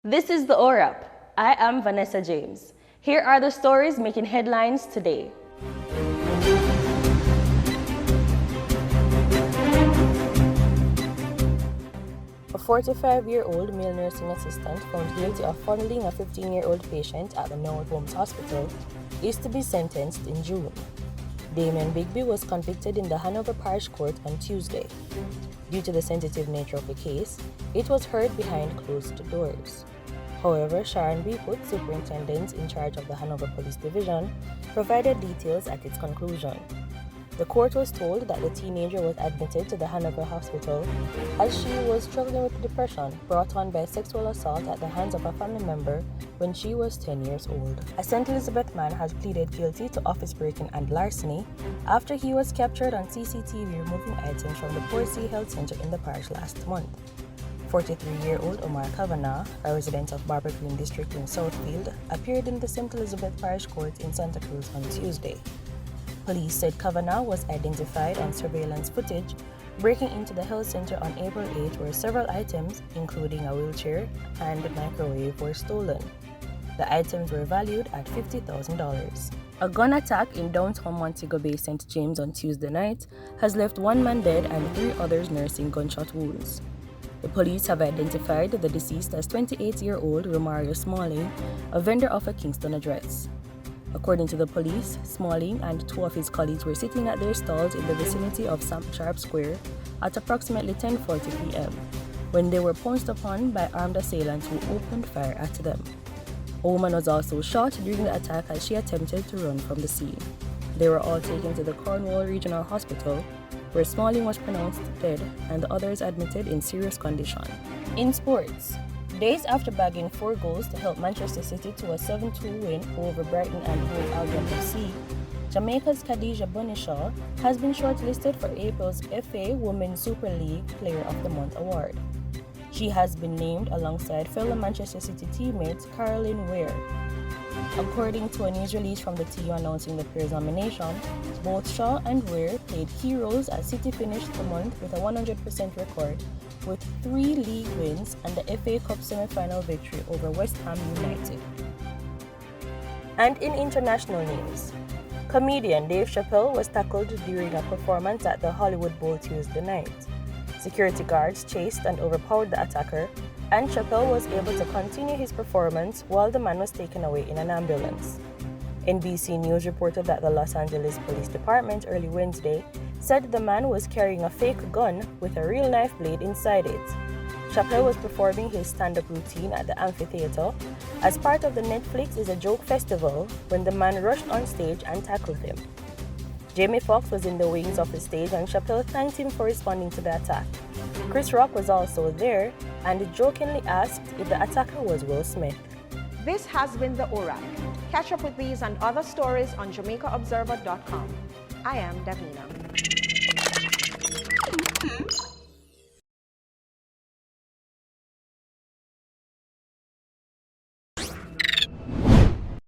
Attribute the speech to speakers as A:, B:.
A: This is the ORAP. I am Vanessa James. Here are the stories making headlines today. A 45-year-old male nursing assistant found guilty of fondling a 15-year-old patient at the Norwood Homes Hospital is to be sentenced in June. Damien Bigby was convicted in the Hanover Parish Court on Tuesday. Due to the sensitive nature of the case, it was heard behind closed doors. However, Sharon B. Put, superintendent in charge of the Hanover Police Division, provided details at its conclusion. The court was told that the teenager was admitted to the Hanover Hospital as she was struggling with depression brought on by sexual assault at the hands of a family member when she was 10 years old. A St. Elizabeth man has pleaded guilty to office breaking and larceny after he was captured on CCTV removing items from the Poor Sea Health Center in the parish last month. 43-year-old Omar Kavanagh, a resident of Barber Green District in Southfield, appeared in the St. Elizabeth Parish Court in Santa Cruz on Tuesday. Police said Kavanagh was identified on surveillance footage breaking into the health center on April 8, where several items, including a wheelchair and a microwave, were stolen. The items were valued at $50,000. A gun attack in downtown Montego Bay, St. James on Tuesday night has left one man dead and 3 others nursing gunshot wounds. The police have identified the deceased as 28-year-old Romario Smalling, a vendor of a Kingston address. According to the police, Smalling and 2 of his colleagues were sitting at their stalls in the vicinity of Sam Sharp Square at approximately 10:40 p.m. when they were pounced upon by armed assailants who opened fire at them. A woman was also shot during the attack as she attempted to run from the scene. They were all taken to the Cornwall Regional Hospital, where Smalling was pronounced dead and the others admitted in serious condition. In sports, days after bagging 4 goals to help Manchester City to a 7-2 win over Brighton and Hove Albion FC, Jamaica's Khadija Bonishaw has been shortlisted for April's FA Women's Super League Player of the Month award. She has been named alongside fellow Manchester City teammates Caroline Weir. According to a news release from the team announcing the pair's nomination, both Shaw and Weir played key roles as City finished the month with a 100% record with 3 league wins and the FA Cup semi-final victory over West Ham United. And in international news, comedian Dave Chappelle was tackled during a performance at the Hollywood Bowl Tuesday night. Security guards chased and overpowered the attacker, and Chappelle was able to continue his performance while the man was taken away in an ambulance. NBC News reported that the Los Angeles Police Department early Wednesday said the man was carrying a fake gun with a real knife blade inside it. Chappelle was performing his stand-up routine at the amphitheater as part of the Netflix is a Joke Festival when the man rushed on stage and tackled him. Jamie Foxx was in the wings of the stage and Chappelle thanked him for responding to the attack. Chris Rock was also there and jokingly asked if the attacker was Will Smith.
B: This has been the ORAP. Catch up with these and other stories on JamaicaObserver.com. I am Davina.